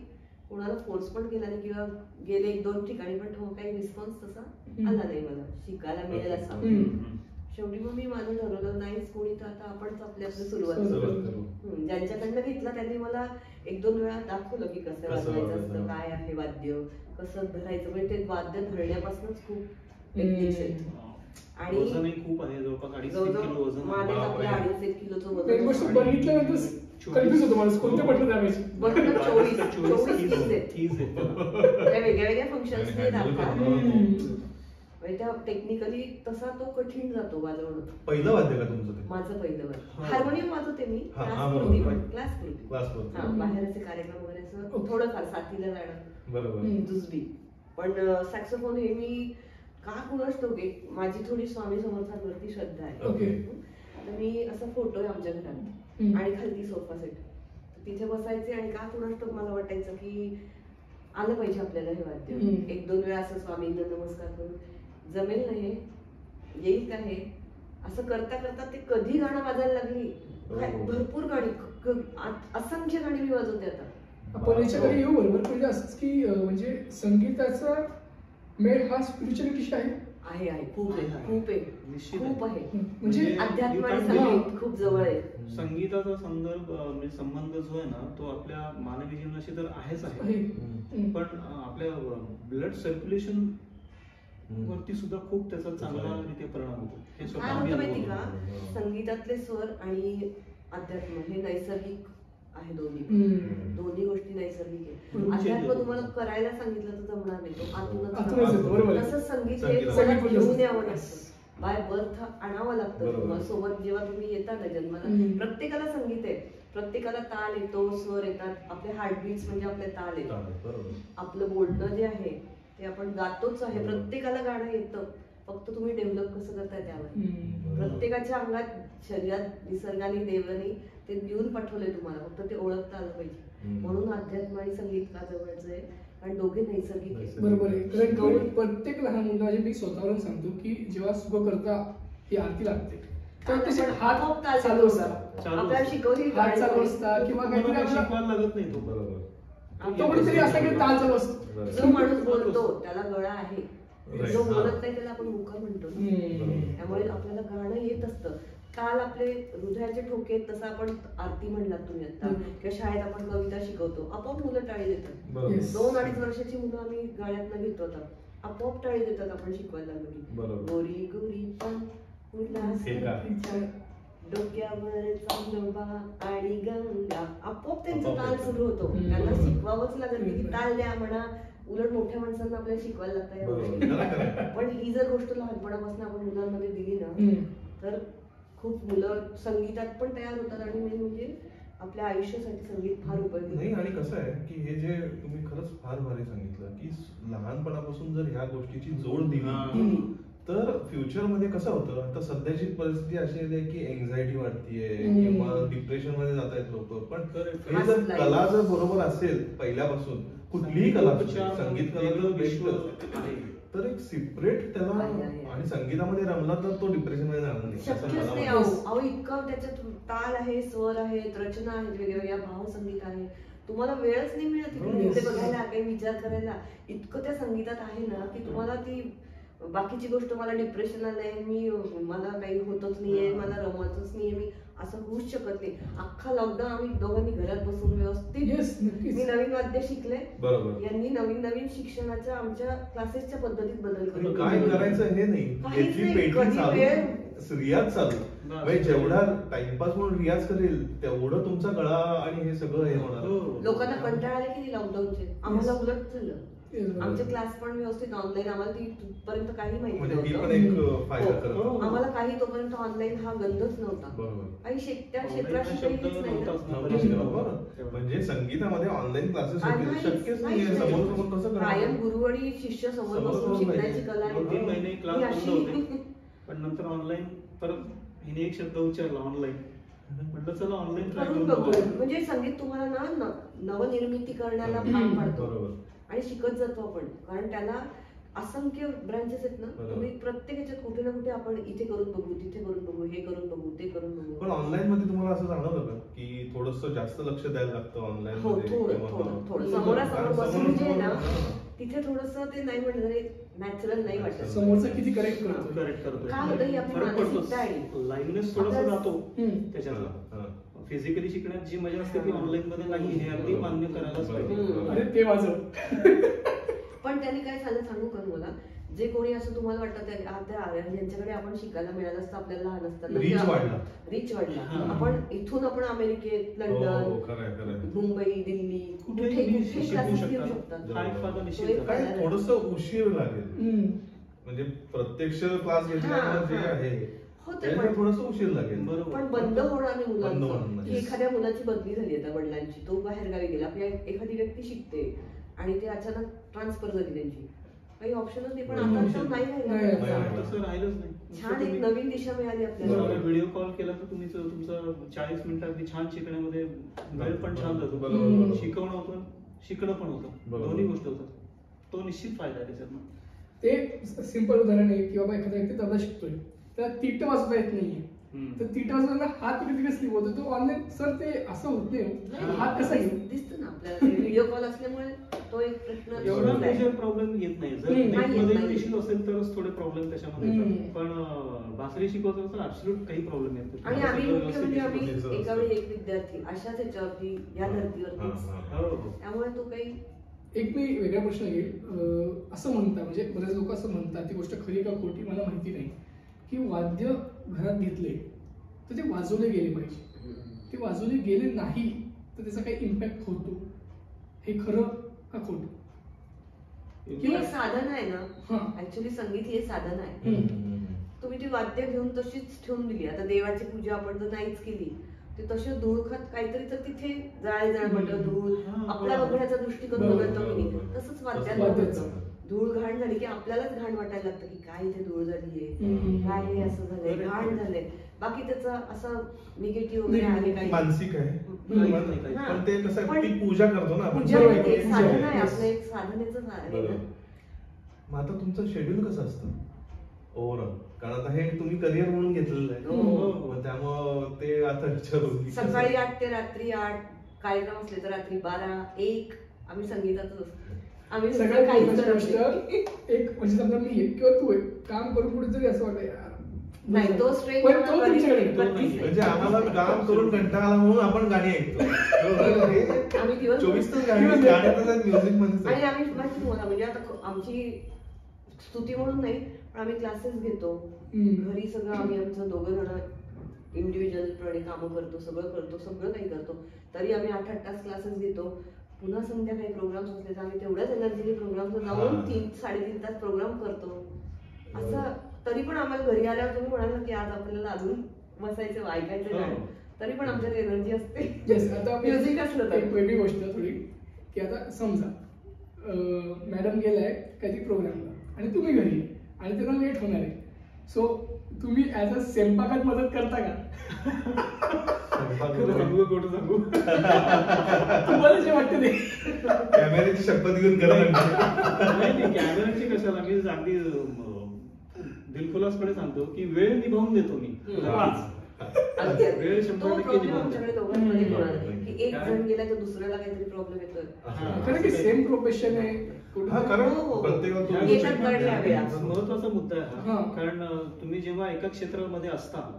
कोणाला फोर्स पण केला नाही, किंवा गेले 1-2 ठिकाणी पण काही रिस्पॉन्स तसा आला नाही मला शिकायला मिळेल असा. शेवटी मग मी माझं ठरवलं नाहीच कोणी तर आता आपणच आपली सुरुवात करू. ज्यांच्याकडनं घेतला त्यांनी मला 1-2 वेळा दाखवलं की कसं वाजवायचं असतं, काय आहे वाद्य, कसं धरायचं. म्हणजे ते वाद्य धरण्यापासूनच खूप टेक्निक्स आहेत. आणि वजनही खूप आहे, जवळपास 2.5 किलो वजन. माझे आपल्या 2.5 किलोचं वजन बघितल्यानंतर कन्फ्युज होतो माणूस कोणते बटन दाबायचे. बरोबर 24 keys आहेत. त्या वेगळ्या फंक्शन्स त्या टेक्निकली तसा तो कठीण जातो वाजवणं. पहिलं वाद्य का तुमचं? माझं पहिलं वाद्य. हार्मोनियम वाजवते मी क्लास बाहेर असे कार्यक्रम वगैरे असं थोडंफार साथीला जाणं दुसरी. पण सॅक्सोफोन हे मी का कुणाच ठेवते, माझी थोडी स्वामी समर्थांवरती श्रद्धा आहे. तर मी असा फोटो आहे आमच्या घरात आणि खालती सोफा सेट, तिथे बसायचे आणि का कुणाच ठेव मला वाटायचं की आलं पाहिजे आपल्याला हे वाद्य. 1-2 वेळा असं स्वामींना नमस्कार करून जमेल नाही येईल का हे असं करता करता ते कधी गाणं वाजायला लागली. भरपूर गाणी, असंख्य गाणी मी वाजवते आता. आपण याच्याकडे येऊ बरोबर. म्हणजे असंच की म्हणजे संगीताचा मेळ हा स्पिरिच्युअलिटीशी आहे. खूप आहे निश्चित खूप आहे. म्हणजे अध्यात्म आणि संगीत खूप जवळ आहे. संगीताचा संदर्भ म्हणजे संबंध जो आहे ना तो आपल्या मानवी जीवनाशी तर आहेच आहे, पण आपल्या ब्लड सर्क्युलेशन वरती सुद्धा खूप त्याचा चांगला रीते परिणाम होतो. हे काय होतं माहिती का, संगीतातले स्वर आणि अध्यात्म हे नैसर्गिक आहे. दोन्ही गोष्टी नैसर्गिक आहे. अध्यात्म तुम्हाला करायला सांगितलं तर जमणार नाही, तो आतूनच. तसंच संगीत हे घेऊन यावं लागतं, बाय बर्थ आणावं लागतं तुम्हाला सोबत. जेव्हा तुम्ही येता ना जन्माला, प्रत्येकाला संगीत आहे, प्रत्येकाला ताल येतो, स्वर येतात. आपले हार्टबीट्स म्हणजे आपले ताल येतात. आपलं बोलणं जे आहे ते आपण गातोच आहे. प्रत्येकाला गाणं येतं, फक्त तुम्ही डेव्हलप कसं करताय त्यावर. प्रत्येकाच्या अंगात, शरीरात निसर्गाने देवाने ते देऊन पाठवलंय तुम्हाला, फक्त ते ओळखता आलं पाहिजे. म्हणून अध्यात्म आणि संगीत का जवळचं आहे, कारण दोघे नैसर्गिक आहेत. बरोबर आहे. कारण प्रत्येक लहान मुलाला मी स्वतःवरून सांगतो की जेव्हा सुख करता ही आरती लागते हात चालू असतात, आपल्याला शिकवली हात चालू असतात किंवा काहीतरी शिकवायला लागत नाही. तो बरोबर तो कुठेतरी असा की ताल चालू असतो. जो माणूस बोलतो त्याला गळा आहे, जो बोलत नाही त्याला आपण मुखा म्हणतो. त्यामुळे आपल्याला गाणं येत असतं. ताल आपले हृदयाचे ठोके आहेत, तसं आपण आरती म्हणलात तुम्ही आता, किंवा शाळेत आपण कविता शिकवतो, आपोआप मुलं टाळी देतात. 2-2.5 वर्षाची मुलं आम्ही गाण्यातनं घेतो आता, आपोआप टाळी देतात आपण शिकवायला लागलो की. गोरी गोरी पण डोक्यावर चांदोबा आणि गंगा, आपोआप त्यांचा ताल सुरू होतो. त्यांना शिकवावंच लागत नाही की ताल द्या म्हणा, उलट मोठ्या माणसांना आपल्याला शिकवायला लागतं. पण ही जर गोष्ट लहानपणापासून आपण मुलांमध्ये दिली ना तर खूप मुलं संगीतात पण तयार होतात. आणि मेन म्हणजे आपल्या आयुष्यासाठी संगीत फार उपयोगी नाही. आणि कसं आहे की हे जे तुम्ही खरंच फार भारी सांगितलं की लहानपणापासून जर ह्या गोष्टीची जोड दिली तर फ्युचर मध्ये कसं होतं. आता सध्याची परिस्थिती अशी आहे की एन्झायटी वाढतीये किंवा डिप्रेशन मध्ये जात आहेत लोक. पण हे जर कला जर बरोबर असेल पहिल्यापासून, कुठलीही कला, संगीत कला तर बेस्ट तर एक सेपरेट त्याला, आणि संगीतामध्ये रमला तर तो डिप्रेशन मध्ये जाणार नाही. शक्यच नाही. अहो इतकं त्याच्यात ताल आहे, स्वर आहेत, रचना आहेत, वेगवेगळ्या भाव संगीत आहे. तुम्हाला वेळच नाही मिळत ते बघायला, काही विचार करायला. इतकं त्या संगीतात आहे ना की तुम्हाला ती बाकीची गोष्ट, मला डिप्रेशनला नाही, मला काही होतच नाहीये, मला रमतच नाहीये, मी असं होऊच शकत नाही. अख्खा लॉकडाऊन आम्ही दोघांनी घरात बसून व्यवस्थित मी नवीन वाद्य शिकले. यांनी नवीन शिक्षणाच्या आमच्या क्लासेसच्या पद्धतीत बदल केले. काय करायचं हे नाही, रियाज चालू, जेवढा टाइमपास म्हणून रियाज करेल तेवढं तुमचा गळा आणि हे सगळं हे होणार. लोकांना कंटाळा आले की लॉकडाऊनचे, आम्हाला उलट झालं. आमचे क्लास पण व्यवस्थित ऑनलाईन, आम्हाला तिथपर्यंत काही माहिती म्हणजे ही पण नव्हतं. एक फायदा करत हो, आम्हाला काही तोपर्यंत ऑनलाईन हा गंधच नव्हता. बरोबर. आणि त्या क्षेत्राशी काही हेच नाही ना. बरोबर. म्हणजे संगीतामध्ये ऑनलाईन क्लासेस नाहीच, शक्यच नाहीच, नाहीये. नाहीच. समोर समोर कसं कायम करणार? गुरु आणि शिष्य समोर समोर बसून समोर शिकण्याची कला आहे. 2-3 महिने क्लास ही बंद अशी होते, पण नंतर ऑनलाईन परत हिने एक शब्द उच्चारला ऑनलाईन, म्हटलं चला ऑनलाईन ट्राय करून करून बघू. बघू. म्हणजे संगीत तुम्हाला ना नवनिर्मिती करण्याला भाग पाडतो बरोबर. आणि शिकत जातो आपण, कारण त्याला असंख्य ब्रांचेस आहेत ना. बरोबर. तुम्ही प्रत्येक ह्याच्यात कुठे ना कुठे आपण इथे करून बघू, तिथे करून बघू, हे करून बघू, ते करून बघू. पण ऑनलाईन मध्ये तुम्हाला असं जाणवलं का की थोडस जास्त लक्ष द्यायला लागतं ऑनलाईन हो, मध्ये? थोडं किंवा- थोडं थोडं कारण समोरासमोर बसून जे आहे ना, हां. तिथे थोडस ते नाही म्हटलं नॅचरल नाही वाटत. समोरचं किती करेक्ट करतो. करेक्ट करतोय. काय होतं, ही आपली फरक मानसिकता आहे. पडतो. लाईव्हनेस थोडासा आपल्या- जातो हम्म. त्याच्यातला. हां. फिजिकली शिकण्यात जी मजा असते ती ऑनलाईन मध्ये नाही, हे अगदी मान्य करायलाच पाहिजे. अरे ते वाजव. पण त्यांनी काय झालं सांगू का मला, जे कोणी असं तुम्हाला वाटतं ज्यांच्याकडे आपण शिकायला मिळालं असतं आपल्याला लहान असताना, Reach वाढला. रीच वाढला. हां. आपण इथून आपण अमेरिकेत, हो, लंडन, खरंय, खरंय. मुंबई, दिल्ली, कुठेही कुठे शिकू क्लासेस घेऊ शकता. शकतात. हा एक फायदा निश्चित तो एक आहे. फायदा काय आहे. थोडस उशीर लागेल हम्म. म्हणजे प्रत्यक्ष क्लास घेतल्यावर जे हां. आहे होते त्याच्यात पण- थोडस उशीर लागेल. बरोबर. पण बंद होणं आणि बंद होणं मुलांचं, नाही. की एखाद्या मुलाची बदली झाली आता वडिलांची, तो बाहेर गावी गेला, आपली एखादी व्यक्ती शिकते आणि ते अचानक ट्रान्सफर झाली त्यांची, काही ऑप्शनच नाही. पण आता असं नाही नाही, राहिलं. नाही. तसं राहिलंच नाही. छान एक नवीन दिशा मिळाली आपल्याला. व्हिडिओ कॉल केला तर तुम्ही तुमचं 40 मिनिटं अगदी छान शिकण्यामध्ये वेळ पण छान जातो. बरोबर. शिकवणं होतं, शिकणं पण होतं, बरोबर. दोन्ही गोष्ट होतात. तो निश्चित फायदा आहे त्याच्यातनं. ते सिंपल उदाहरण आहे की बाबा एखादा व्यक्ती तबला शिकतोय, त्याला तीट वाजवता येत नाहीये, तर तीट वाजवताना हात किती दिवस स्लिप होतो. तो ऑनलाईन सर ते असं होत नाही, हात कसा घेऊ. दिसतं ना आपल्याला व्हिडिओ कॉल असल्यामुळे तो एक प्रश्न एवढा सुटलाय. मेजर प्रॉब्लेम येत नाही. जर नाही, नेटमध्ये नाही. इश्यू असेल तरच थोडे प्रॉब्लेम त्याच्यामध्ये येतात. पण बासरी शिकवतो तर ऍब्सोल्यूट काही प्रॉब्लेम येत नाही. आणि आम्ही सगळं मुख्य म्हणजे आम्ही व्यवस्थित एका वेळी एक विद्यार्थी अशाच ह्याच्यावरती, या धर्तीवरतीच, हां. हो, हो. त्यामुळे तो काही एक मी वेगळा प्रश्न घेईल. असं म्हणतात, म्हणजे बरेच लोक असं म्हणतात, ती गोष्ट खरी का खोटी मला माहिती नाही, की वाद्य घरात घेतले तर ते वाजवले गेले पाहिजे. ते वाजवले गेले नाही तर त्याचा काही इम्पॅक्ट होतो. हे खरं का खोटं? हे एक साधन आहे ना. हां. ऍक्च्युली संगीत हे साधन आहे. हम्म. तुम्ही ती वाद्य घेऊन तशीच ठेवून दिली, आता देवाची पूजा आपण जर नाहीच केली, ते तसे धूळ खात काहीतरी तर तिथे जाळमट धूळ हां, आपल्या बरोबर. बघण्याचा दृष्टिकोन बरोबर, बदलतो की नाही. बरोबर. तसंच वाद्याचं. वाद्याचं धूळ घाण झाली की आपल्यालाच घाण वाटायला लागतं की काय इथे धूळ झालीये, काय हे असं झालंय, घाण झालंय. बाकी त्याचा असं निगेटिव्ह वगैरे आहे काही मानसिक आहे. हां. पण ते कसं आहे, पण ती पूजा करतो ना आपण. पूजा बरोबर. आहे, एक पूजा साधन आहे. आहे आपलं, एक साधनेचं आहे बरोबर. ना. मग आता तुमचं शेड्यूल कसं असतं ओव्हरऑल? कारण आता हे तुम्ही करिअर म्हणून घेतलेलं आहे. हो. मग त्यामुळं ते आता विचारू की कसं- सकाळी 8 ते रात्री 8 कार्यक्रम असले तर रात्री 12, 1 आम्ही संगीतातच असतो. आम्ही दुसरं सगळ्यात काहीच महत्वाची करत गोष्ट, नाही. एक म्हणजे समजा मी आहे किंवा तू आहे, काम करून कुठे जरी असं वाटतं यार नाही, तो स्ट्रेस पण तो तुमच्याकडे तो नाही. म्हणजे आम्हाला काम करून कंटाळा आला म्हणून आपण गाणी ऐकतो. आम्ही दिवसभर- 24 तास गाणी म्युझिक मध्ये आणि आम्ही माहिती तुम्हाला म्हणजे आता आमची स्तुती म्हणून नाही, पण आम्ही क्लासेस घेतो. घरी सगळं आम्ही आमचं दोघं जण इंडिव्हिज्युअल प्रमाणे कामं करतो, सगळं काही करतो. तरी आम्ही 8-8 तास क्लासेस घेतो. पुन्हा संध्याकाळी प्रोग्राम्स असले तर आम्ही तेवढ्याच एनर्जीने प्रोग्राम जाऊन 3-3.5 तास प्रोग्राम करतो. असं तरी पण आम्हाला घरी आल्यावर तुम्ही म्हणाल की आज आपल्याला अजून बसायचं ऐकायचं गाणं, तरी पण आमच्यात एनर्जी असते. Yes, आता म्युझिक असलं एक तर वेगळी गोष्ट थोडी, की आता समजा मॅडम गेलाय कधी प्रोग्रामला आणि तुम्ही घरी आणि त्यांना लेट होणार आहे, सो तुम्ही ऍज अ स्वयंपाकात मदत करता का? खरं सांगू का खोटं सांगू? तुम्हाला जे वाटतं ते. कॅमेऱ्याची शपथ घेऊन करा. नाही, कॅमेराची कशाला, मी अगदी दिलखुलासपणे सांगतो की वेळ निभावून देतो मी. वेळ 100% तो प्रॉब्लेम निभावून आमच्याकडे देतो. दोघांमध्ये होणार नाही की एक कारण- जण गेला तर दुसऱ्याला काहीतरी प्रॉब्लेम येतोय. कारण की सेम प्रोफेशन आहे कुठं- हा, कारण हो, हो. प्रत्येकाला ह्या तो- येतात गड ह्या वेळा. महत्वाचा मुद्दा आहे हा. हा. कारण तुम्ही जेव्हा एका क्षेत्रामध्ये असता,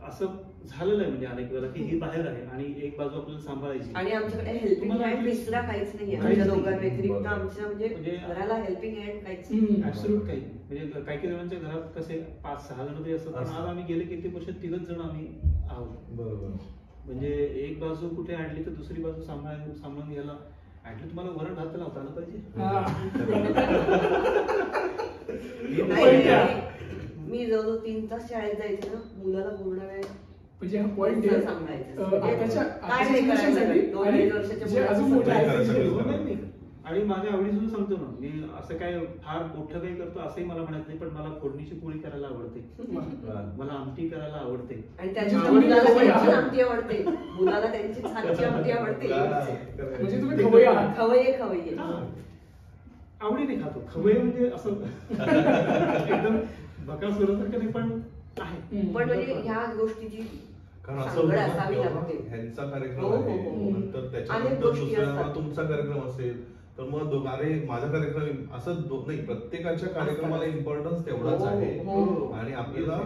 असं झालेलं आहे म्हणजे अनेक वेळा की ही बाहेर आहे आणि एक बाजू आपल्याला सांभाळायची. आणि आमच्याकडे हेल्पिंग तुम्हाला हँड at least तिसरा काहीच नाही काहीच आमच्या नाही. दोघांव्यतिरिक्त. बरोबर. आमच्या म्हणजे म्हणजे घराला हेल्पिंग हँड काहीच ऍब्सोल्यूट काही म्हणजे काही काही जणांच्या घरात कसे 5-6 जण तरी असतात, पण आज आम्ही गेले किती वर्ष 3च जण आम्ही आहोत. बरोबर. म्हणजे एक बाजू कुठे आणली तर दुसरी बाजू सांभाळून घ्यायला ऍटली तुम्हाला वरण भात तर लावता आलं पाहिजे. मी जवळजवळ 3 तास शाळेत जायचे ना, मुलाला पूर्ण वेळ म्हणजे हा पॉइंट आहे सांभाळायचं. आताच्या काय नाही करायचं, 2-2 वर्षाच्या जे अजून मोठे आहेत आणि माझ्या आवडीचं सांगतो ना, मी असं काय फार मोठं काही करतो असंही मला म्हणत नाही, पण मला फोडणीची पोळी करायला आवडते, मला आमटी करायला आवडते, आणि त्याच्या मुलाला त्यांची आमटी आवडते, मुलाला त्यांची छानची आमटी आवडते. म्हणजे तुम्ही खवय्ये आहात. खवय्ये आवडीने खातो. खवय्ये म्हणजे असं एकदम बकासुरासारखं नाही, पण आहे. पण म्हणजे ह्या गोष्टीची कारण असं सांगड होतं असावी ना, लागते. ह्यांचा कार्यक्रम हो, हो, आहे, हो. नंतर अनेक त्याच्यानंतर गोष्टी दुसऱ्या असतात. तुमचा कार्यक्रम असेल तर मग अरे माझा कार्यक्रम असं नाही, प्रत्येकाच्या कार्यक्रमाला इम्पॉर्टन्स तेवढाच आहे. हो. आणि आपल्याला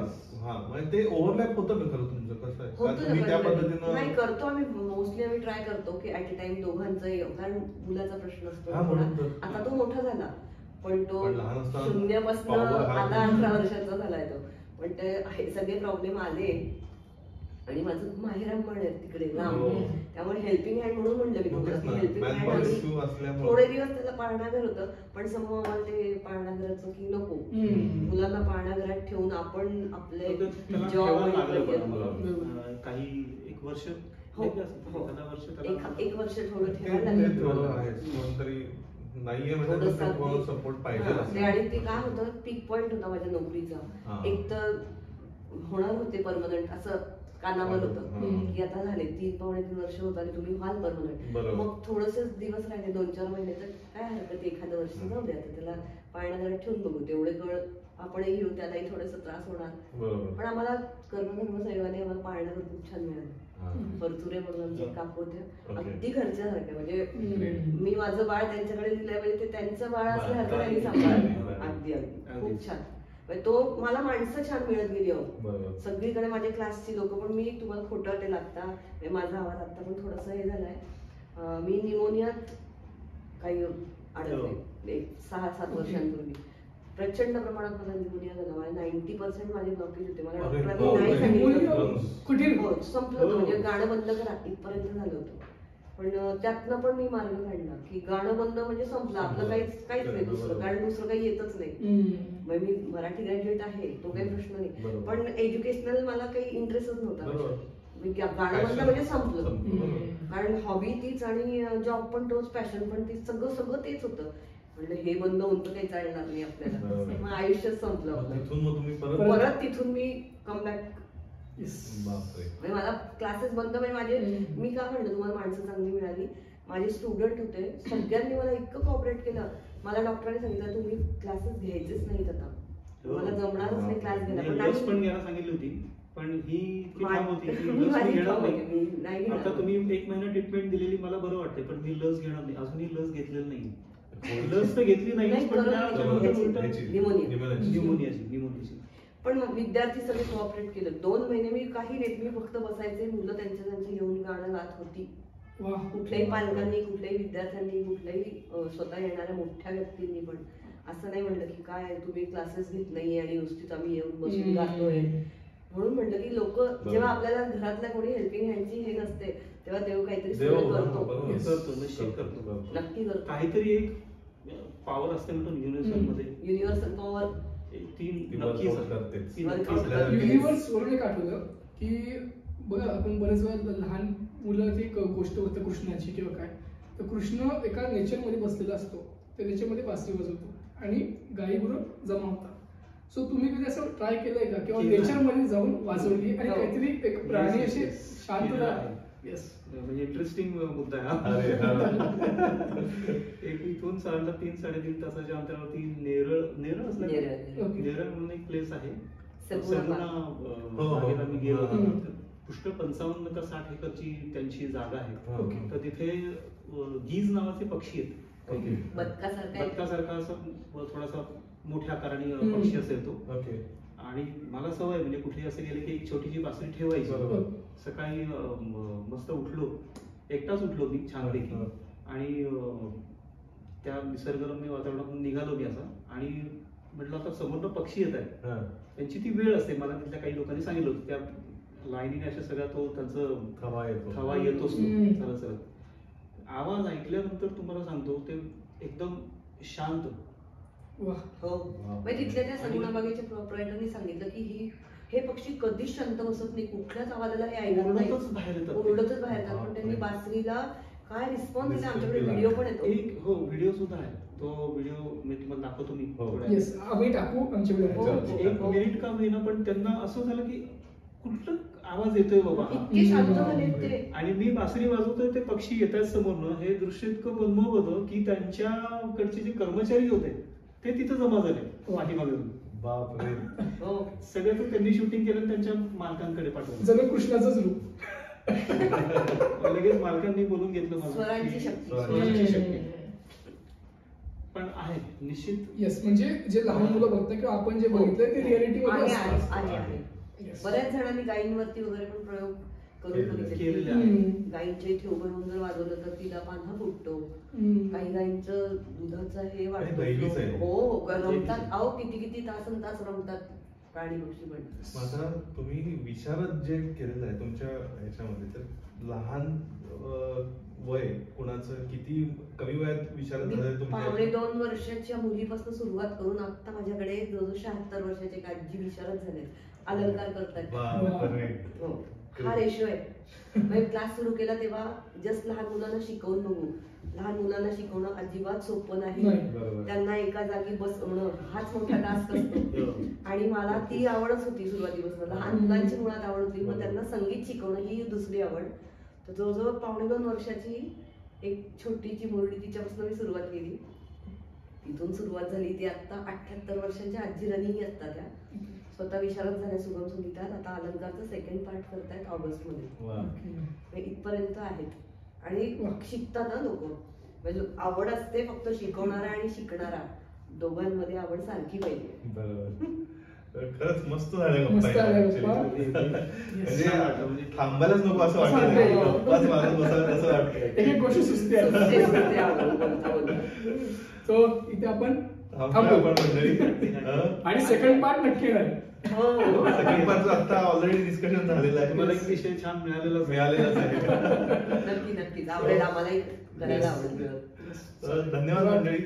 हा म्हणजे ते ओव्हरलॅप होतं का खरं तुमचं, कसं आहे होतं कारण तुम्ही त्या ना, पद्धतीनं नाही करतो आम्ही, मोस्टली आम्ही ट्राय करतो की ऍट अ टाइम दोघांचाही, कारण मुलाचा प्रश्न असतो हा, म्हणून तर. आता तो मोठा झाला, पण तो पण लहान असताना शून्यापासून पावलं हा. आता 18 वर्षाचा झालाय तो, पण ते हे सगळे प्रॉब्लेम आले. आणि माझं माहेराम पण आहे तिकडे लांब, हो. त्यामुळे हेल्पिंग हँड म्हणून म्हणलं मी तुम्हाला तेच ना, हेल्पिंग हँड. manpower आणि issue असल्यामुळे. थोडे दिवस त्याचं पाळणाघर होतं, पण समोर आम्हाला ते पाळणाघराचं की नको, मुलांना पाळणाघरात ठेवून आपण आपले त्याला जॉब ठेवायला लागलं पण आम्हाला. काही एक वर्ष हो, हो. एखादा वर्ष त्याला एक वर्ष थोडं ते ठेवायला ते लागलं. थोडं आहे कोणतरी नाहीये म्हणजे थोडंसं तुम्हाला सपोर्ट पाहिजे हा, असं. ते आणि ते काय होतं, पीक पॉइंट होता माझ्या हा. नोकरीचा. एक तर होणार होते परमनंट असं कानावर होतं की आता झाले 3-3.5 वर्ष होत आले, तुम्ही व्हाल परमनंट. मग थोडेसे दिवस राहिले, 2-4 महिने, तर काय हरकत, एखादं वर्ष जाऊ द्या, तर त्याला पाळण्याघरात ठेवून बघू, तेवढे कळ आपणही घेऊ, त्यालाही थोडासा त्रास होणार. पण आम्हाला कर्मधर्म सैवाने आम्हाला पाळण्याघर खूप छान मिळालं. परतुरे म्हणून आमचे काकू होते, अगदी घरच्यासारखे, म्हणजे मी माझं बाळ त्यांच्याकडे दिलंय म्हणजे ते त्यांचं बाळ असल्यासारखं त्यांनी सांभाळलं. अगदी अगदी खूप छान. तो मला माणसं छान मिळत गेली हो सगळीकडे, माझे क्लासची लोक. पण मी तुम्हाला खोटं वाटेल, आता माझा आवाज आता पण थोडासा हे झालाय, मी निमोनियात काही अडकले 6-7 वर्षांपूर्वी. प्रचंड प्रमाणात मला निमोनिया झाला, मला 90% माझे ब्लॉकेज होते. मला डॉक्टरांनी नाही सांगितलं, संपलं होतं, म्हणजे गाणं बंद करा इथपर्यंत झालं होतं. पण त्यातनं पण मी मार्ग काढला की गाणं बंद म्हणजे संपलं आपलं, काहीच नाही दुसरं, कारण दुसरं काही येतच नाही. मग मी मराठी ग्रॅज्युएट आहे, तो काही प्रश्न नाही, पण एज्युकेशनल मला काही इंटरेस्टच नव्हता. गाणं बंद म्हणजे संपलं, कारण हॉबी तीच आणि जॉब पण तोच, पॅशन पण तीच, सगळं तेच होतं. म्हणजे हे बंद होऊन तर काही चालणार नाही आपल्याला, मग आयुष्यच संपलं. परत तिथून मी कमबॅक. म्हणजे मला क्लासेस बंद, म्हणजे माझे, मी काय म्हणलं तुम्हाला, माणसं चांगली मिळाली, माझे स्टुडंट होते, सगळ्यांनी मला इतकं कॉपरेट केलं. मला डॉक्टरांनी सांगितलं तुम्ही क्लासेस घ्यायचेच नाहीत आता, मला जमणारच नाही क्लास घ्यायला. पण घ्यायला सांगितली होती, पण ही ठाम होती की लस घेणार नाही. आता तुम्ही 1 महिना ट्रीटमेंट दिलेली, मला बरं वाटतंय, पण मी लस घेणार नाही, अजूनही लस घेतलेली नाही. लस तर घेतली नाही, पण निमोनियाची. पण विद्यार्थी सगळे कोऑपरेट केलं. 2 महिने मी काही नाही, मी फक्त बसायचे, मुलं त्यांच्या घेऊन गाणं गात होती. कुठल्याही पालकांनी, कुठल्याही विद्यार्थ्यांनी, कुठल्याही स्वतः येणाऱ्या मोठ्या व्यक्तींनी पण असं नाही म्हणलं की काय तुम्ही क्लासेस घेत नाहीये आणि नुसतीच आम्ही येऊन बसून गातोय. म्हणून म्हणलं की लोक जेव्हा आपल्याला घरातल्या कोणी हेल्पिंग हँडची हे नसते, तेव्हा देव काहीतरी करतो, नक्की करतो. काहीतरी एक पॉवर असते म्हणतो युनिव्हर्सल मध्ये, युनिव्हर्सल पॉवर युनिव्हर्स वरून एक आठवलं की बघा, आपण बरेच वेळा लहान मुलाची एक गोष्ट होतं कृष्णाची किंवा काय, तर कृष्ण एका नेचरमध्ये बसलेला असतो, त्या नेचरमध्ये बासरी वाजवतो आणि गाई गुरं जमा होतात. सो तुम्ही कधी असं ट्राय केलंय का किंवा नेचरमध्ये जाऊन वाजवली आणि काहीतरी एक प्राणी असे शांतता. म्हणजे इंटरेस्टिंग मुद्दा आहे. एक इथून 3-3.5 तासाच्या अंतरावरती नेरळ असलं, नेरळ म्हणून एक प्लेस आहे, आम्ही गेलो. पुष्कळ 55 का 60 एकरची त्यांची जागा आहे. तर तिथे गीज नावाचे पक्षी आहेत, बदकासारखा असं थोडासा मोठ्या आकाराने पक्षी असेल तो. आणि मला सवय, म्हणजे कुठे असं गेले की एक छोटीशी बासरी ठेवायची. सकाळी मस्त उठलो, एकटाच उठलो मी छानपैकी, आणि त्या निसर्गरम्य वातावरणातून निघालो मी असा, आणि म्हटलं आता समोर पक्षी येत आहेत, त्यांची ती वेळ असते. मला तिथल्या काही लोकांनी सांगितलं होतं, त्या लाईनीने अशा सगळ्या तो त्यांचं थवा येतोच चालत. आवाज ऐकल्यानंतर तुम्हाला सांगतो ते एकदम शांत. वा. हो म्हणजे तिथल्या त्या सगुणाबागेच्या प्रोप्रायटरनी सांगितलं की हे पक्षी कधीच शांत बसत नाही, कुठल्याच आवाजाला हे ऐकत नाही, ओरडतच बाहेर येतात. ओरडतच बाहेर येतात. पण त्यांनी बासरीला काय रिस्पॉन्स दिला, आमच्याकडे व्हिडिओ पण येतो. एक हो व्हिडिओ सुद्धा आहे, तो व्हिडिओ मी तुम्हाला दाखवतो मी थोड्या वेळात. येस आम्ही टाकू आमच्या हो, व्हिडिओ. एक मिनिट का होईना पण त्यांना असं झालं की कुठलं आवाज येतोय बाबा हा. इतके शांत झाले ते. आणि मी बासरी वाजवतोय ते पक्षी येत आहेत समोरनं, हे दृश्य इतकं मनमोहक होतं की त्यांच्याकडचे जे कर्मचारी होते ते तिथं जमा झाले पाठीमागे. बापरे. हो सगळं तर त्यांनी शूटिंग केलं आणि त्यांच्या मालकांकडे पाठवलं. जणू कृष्णाचंच रूप. लगेच मालकांनी बोलून घेतलं मला. स्वरांची शक्ती. स्वरांची शक्ती. पण आहे निश्चित. येस म्हणजे जे लहान मुलं बघतात किंवा आपण जे बघितलंय ते रिअलिटी मध्ये आहे असतं. आहे आहे. Yes. बऱ्याच जणांनी गायींवरती वगैरे पण प्रयोग करून बघितले. केलेले आहे. गायींच्या इथे उभं राहून जर वाजवलं तर तिला पान्हा फुटतो. काही गायींचं दुधाचं हे आणि दैवीच आहे. वाटतं. हो रमतात. अहो किती किती तासन तास रमतात प्राणी पक्षी पण. माझा तुम्ही विशारद जे केलेलं आहे तुमच्या ह्याच्यामध्ये, तर लहान वय कुणाचं किती कमी वयात विशारद झालंय पावणे तुमच्या? 2 वर्षाच्या मुलीपासून सुरुवात करून आता माझ्याकडे जवळजवळ 76 वर्षाचे एक आजी विशारद झाले, अलंकार करतात. बापरे. हो. हा रेशो आहे. म्हणजे क्लास सुरू केला तेव्हा जस्ट लहान मुलांना शिकवून बघू. लहान मुलांना शिकवणं अजिबात सोपं नाही. बरोबर. त्यांना एका जागी बसवणं हाच मोठा टास्क असतो. आणि मला ती आवडच होती सुरुवातीपासून. लहान मुलांची मुळात आवड होती, मग त्यांना संगीत शिकवणं ही दुसरी आवड. तर जवळजवळ पावणे 2 वर्षाची एक छोटीची मुरडी तिच्यापासून मी सुरुवात केली. तिथून सुरुवात झाली ती आता 78 वर्षांच्या आजी रनिंग असतात त्या. स्वतः विशारद झाल्या सुगम संगीतात. आता अलंकारचं सेकंड पार्ट करतायत ऑगस्ट मध्ये. इथपर्यंत आहेत. आणि शिकतात ना लोक. म्हणजे आवड असते, फक्त शिकवणारा आणि शिकणारा दोघांमध्ये आवड सारखी पाहिजे. बरोबर. खरंच मस्त झालं मस्त गप्पा झाल्या actually. गप्पा. म्हणजे थांबायलाच नको असं वाटतं. गप्पाच मारत बसावं असं वाटतं. एक एक गोष्ट सुचते ते आता. सुचते आवड बोलता बोलता. तो इथे आपण थांबूया थांबू. आपण मंडळी. आणि सेकंड पार्ट नक्की येणार. हो सेकंड पार्टचं आता ऑलरेडी डिस्कशन झालेलं आहे. मला एक विषय छान मिळालेला मिळालेलंच आहे. नक्की नक्कीच आवडेल आम्हालाही करायला आवडेल. धन्यवाद मंडळी.